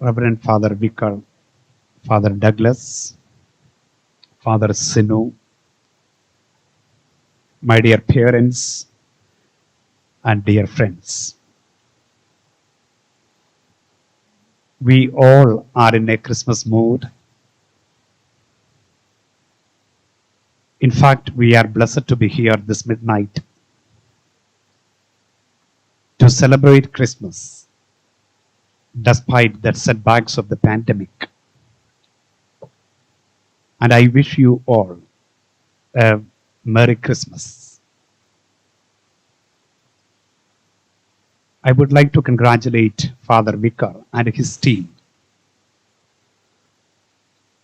Reverend Father Vicar, Father Douglas, Father Sinu, my dear parents and dear friends. We all are in a Christmas mood. In fact, we are blessed to be here this midnight to celebrate Christmas despite the setbacks of the pandemic. And I wish you all a Merry Christmas. I would like to congratulate Father Vicar and his team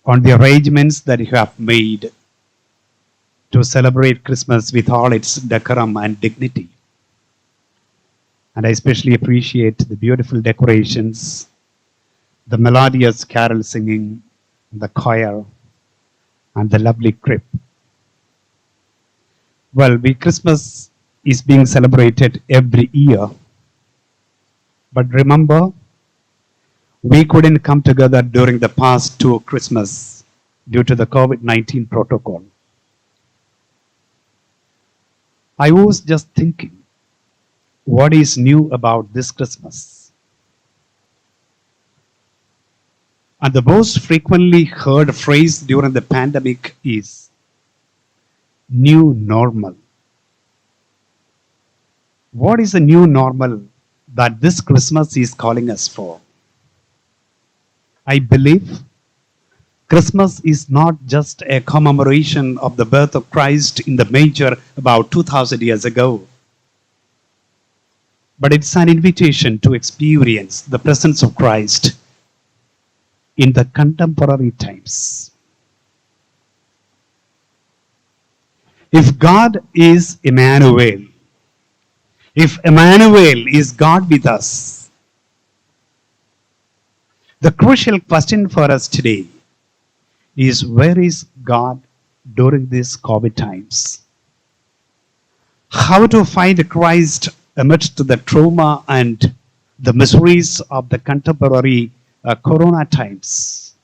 on the arrangements that you have made to celebrate Christmas with all its decorum and dignity. And I especially appreciate the beautiful decorations, the melodious carol singing, the choir, and the lovely crib. Well, Christmas is being celebrated every year. But remember, we couldn't come together during the past two Christmas due to the COVID-19 protocol. I was just thinking, what is new about this Christmas? And the most frequently heard phrase during the pandemic is new normal. What is the new normal that this Christmas is calling us for? I believe Christmas is not just a commemoration of the birth of Christ in the manger about 2000 years ago, but it's an invitation to experience the presence of Christ in the contemporary times. If God is Emmanuel, if Emmanuel is God with us, the crucial question for us today is, where is God during these COVID times? How to find Christ amidst the trauma and the miseries of the contemporary corona times?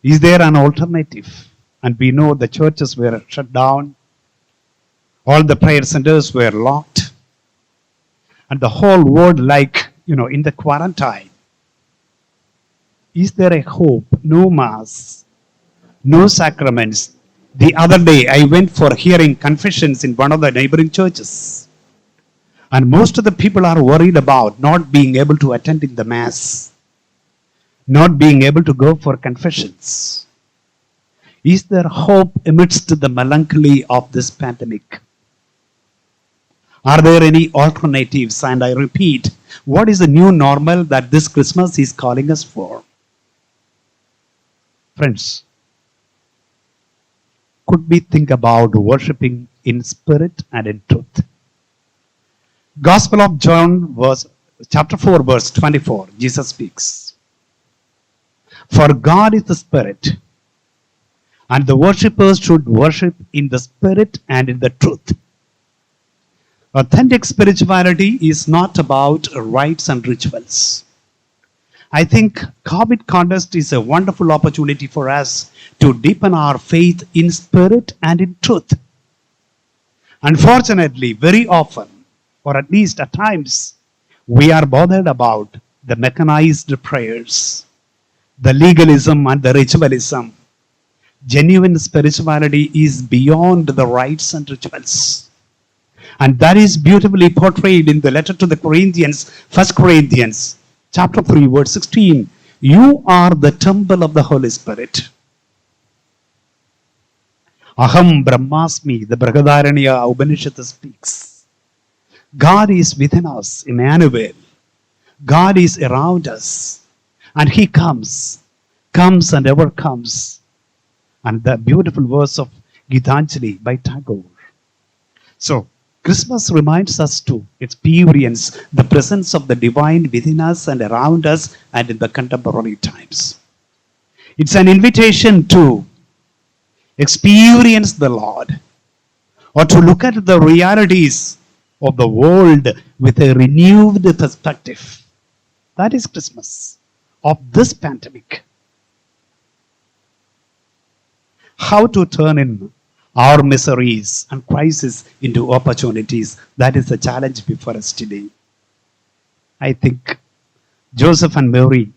Is there an alternative? And we know the churches were shut down, all the prayer centers were locked, and the whole world in the quarantine. Is there a hope? No mass, no sacraments. The other day, I went for hearing confessions in one of the neighboring churches. And most of the people are worried about not being able to attend in the mass, not being able to go for confessions. Is there hope amidst the melancholy of this pandemic? Are there any alternatives? And I repeat, what is the new normal that this Christmas is calling us for? Friends, could we think about worshiping in spirit and in truth? Gospel of John, chapter 4, verse 24, Jesus speaks. For God is the Spirit, and the worshippers should worship in the Spirit and in the truth. Authentic spirituality is not about rites and rituals. I think COVID contest is a wonderful opportunity for us to deepen our faith in spirit and in truth. Unfortunately, very often, or at least at times, we are bothered about the mechanized prayers, the legalism and the ritualism. Genuine spirituality is beyond the rites and rituals. And that is beautifully portrayed in the letter to the Corinthians, 1 Corinthians, chapter 3, verse 16. You are the temple of the Holy Spirit. Aham Brahmasmi, the Brihadaranyaka Upanishad speaks. God is within us, Emmanuel. God is around us. And He comes and ever comes. And the beautiful verse of Gitanjali by Tagore. So, Christmas reminds us to experience the presence of the divine within us and around us and in the contemporary times. It's an invitation to experience the Lord, or to look at the realities of the world with a renewed perspective. That is Christmas of this pandemic. How to turn in our miseries and crises into opportunities. That is the challenge before us today. I think Joseph and Mary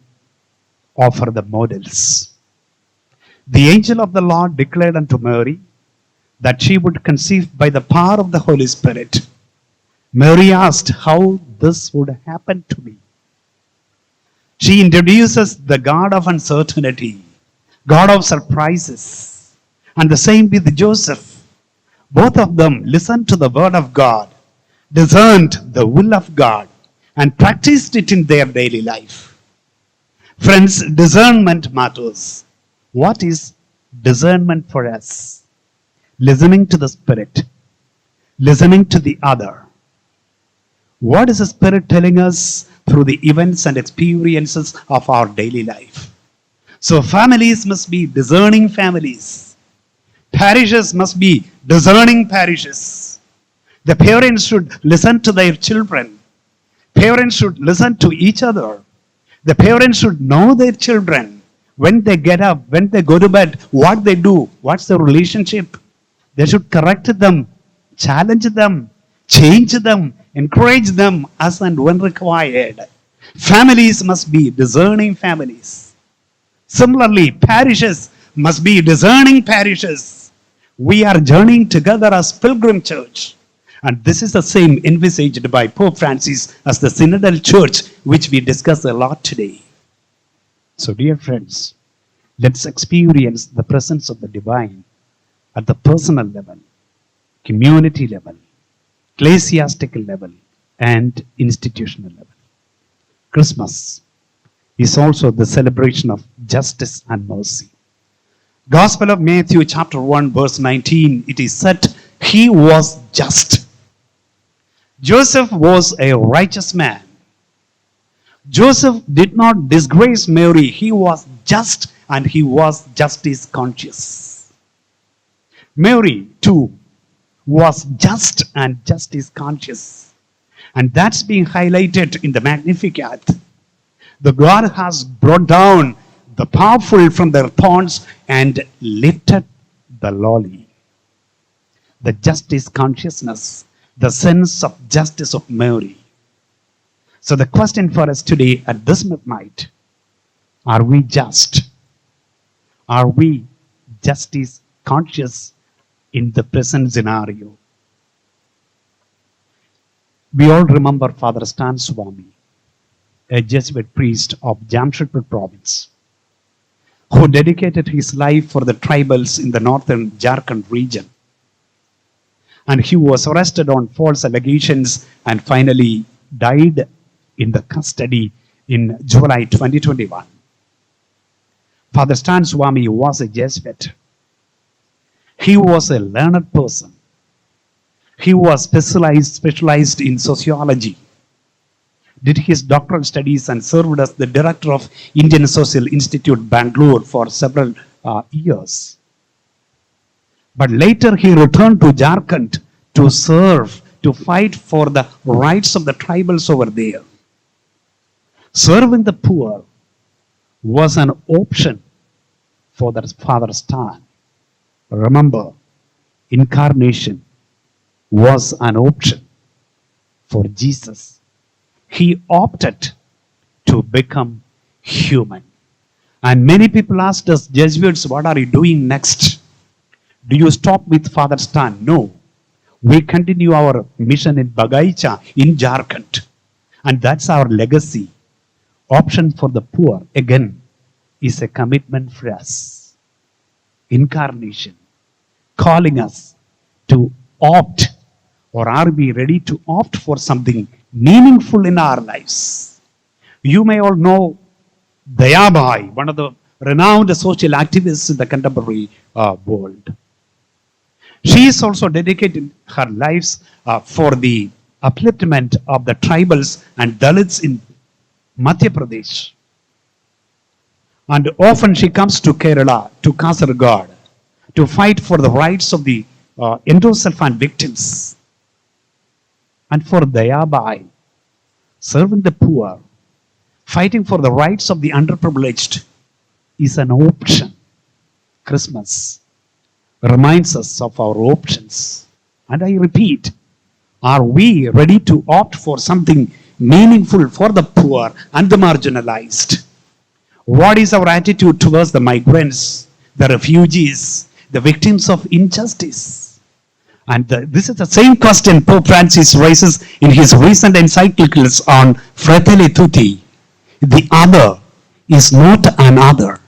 offer the models. The angel of the Lord declared unto Mary that she would conceive by the power of the Holy Spirit. Mary asked how this would happen to me. She introduces the God of uncertainty, God of surprises, and the same with Joseph. Both of them listened to the word of God, discerned the will of God, and practiced it in their daily life. Friends, discernment matters. What is discernment for us? Listening to the Spirit, listening to the other. What is the Spirit telling us through the events and experiences of our daily life? So families must be discerning families. Parishes must be discerning parishes. The parents should listen to their children. Parents should listen to each other. The parents should know their children. When they get up, when they go to bed, what they do, what's the relationship. They should correct them, challenge them, change them, encourage them as and when required. Families must be discerning families. Similarly, parishes must be discerning parishes. We are journeying together as Pilgrim Church. And this is the same envisaged by Pope Francis as the Synodal Church, which we discuss a lot today. So, dear friends, let's experience the presence of the divine at the personal level, community level, ecclesiastical level, and institutional level. Christmas is also the celebration of justice and mercy. Gospel of Matthew chapter 1 verse 19, it is said, he was just. Joseph was a righteous man. Joseph did not disgrace Mary. He was just and he was justice conscious. Mary too was just and justice conscious. And that's being highlighted in the Magnificat. The God has brought down the powerful from their thrones and lifted the lowly. The justice consciousness, the sense of justice of Mary. So the question for us today at this midnight, are we just? Are we justice conscious in the present scenario? We all remember Father Stan Swami, a Jesuit priest of Jamshedpur province, who dedicated his life for the tribals in the northern Jharkhand region. And he was arrested on false allegations and finally died in the custody in July 2021. Father Stan Swami was a Jesuit. He was a learned person. He was specialized in sociology, did his doctoral studies and served as the director of Indian Social Institute, Bangalore for several years. But later he returned to Jharkhand to serve, to fight for the rights of the tribals over there. Serving the poor was an option for the Father Stan. Remember, incarnation was an option for Jesus. He opted to become human. And many people asked us, Jesuits, what are you doing next? Do you stop with Father Stan? No. We continue our mission in Bagaicha, in Jharkhand. And that's our legacy. Option for the poor, again, is a commitment for us. Incarnation, calling us to opt, or are we ready to opt for something meaningful in our lives? You may all know Dayabai, one of the renowned social activists in the contemporary world. She is also dedicated her lives for the upliftment of the tribals and Dalits in Madhya Pradesh. And often she comes to Kerala, to Kasaragod, to fight for the rights of the endosulfan victims. And for Dayabai, serving the poor, Fighting for the rights of the underprivileged is an option. Christmas reminds us of our options. And I repeat, are we ready to opt for something meaningful for the poor and the marginalized? What is our attitude towards the migrants, the refugees, the victims of injustice? And this is the same question Pope Francis raises in his recent encyclicals on Fratelli Tutti. The other is not an other.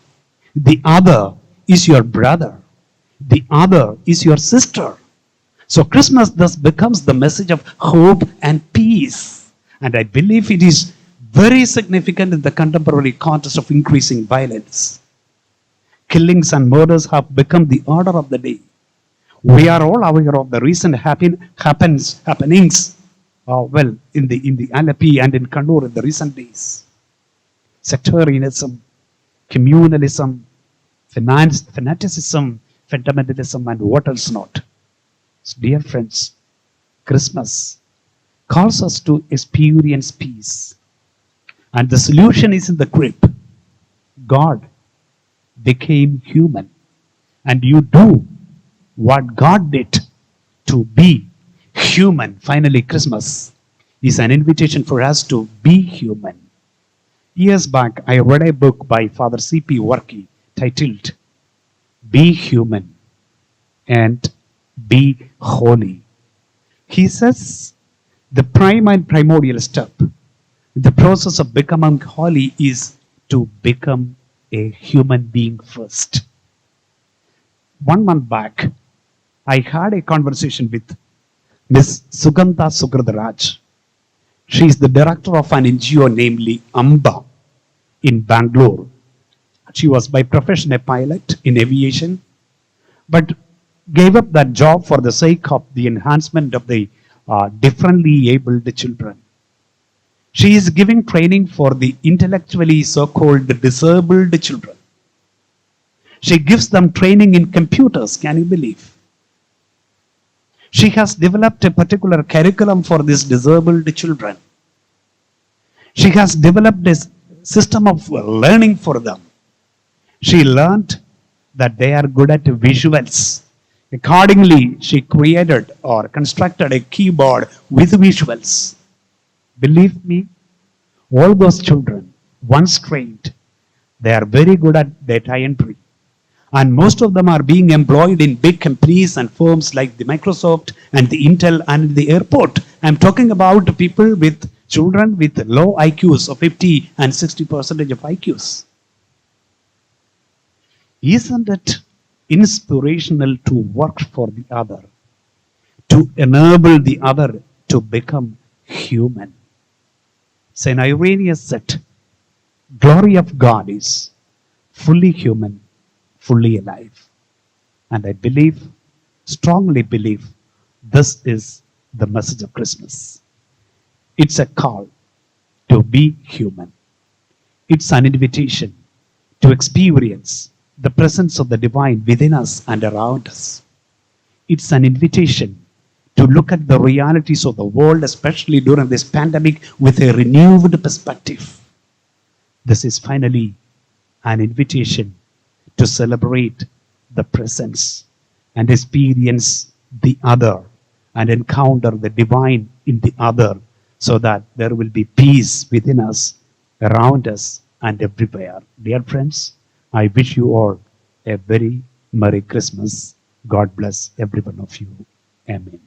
The other is your brother. The other is your sister. So Christmas thus becomes the message of hope and peace. And I believe it is very significant in the contemporary context of increasing violence. Killings and murders have become the order of the day. We are all aware of the recent happenings in the Alleppey and in Kannur in the recent days. Sectarianism, communalism, fanaticism, fundamentalism, and what else not. So dear friends, Christmas calls us to experience peace. And the solution is in the grip. God became human. And you do what God did to be human. Finally, Christmas is an invitation for us to be human. Years back, I read a book by Father C.P. Warkey titled Be Human and Be Holy. He says the prime and primordial step in the process of becoming holy is to become a human being first. 1 month back, I had a conversation with Ms. Sugandha Sugradharaj. She is the director of an NGO namely AMBA in Bangalore. She was by profession a pilot in aviation, but gave up that job for the sake of the enhancement of the differently abled children. She is giving training for the intellectually so-called disabled children. She gives them training in computers, can you believe? She has developed a particular curriculum for these disabled children. She has developed a system of learning for them. She learned that they are good at visuals. Accordingly, she created or constructed a keyboard with visuals. Believe me, all those children, once trained, they are very good at data entry. And most of them are being employed in big companies and firms like the Microsoft and the Intel and the airport. I'm talking about people with children with low IQs of 50 and 60% of IQs. Isn't it inspirational to work for the other, to enable the other to become human? St. Irenaeus said, glory of God is fully human, fully alive. And I believe, strongly believe, this is the message of Christmas. It's a call to be human. It's an invitation to experience the presence of the divine within us and around us. It's an invitation to look at the realities of the world, especially during this pandemic, with a renewed perspective. This is finally an invitation to celebrate the presence and experience the other and encounter the divine in the other, so that there will be peace within us, around us, and everywhere. Dear friends, I wish you all a very Merry Christmas. God bless every one of you. Amen.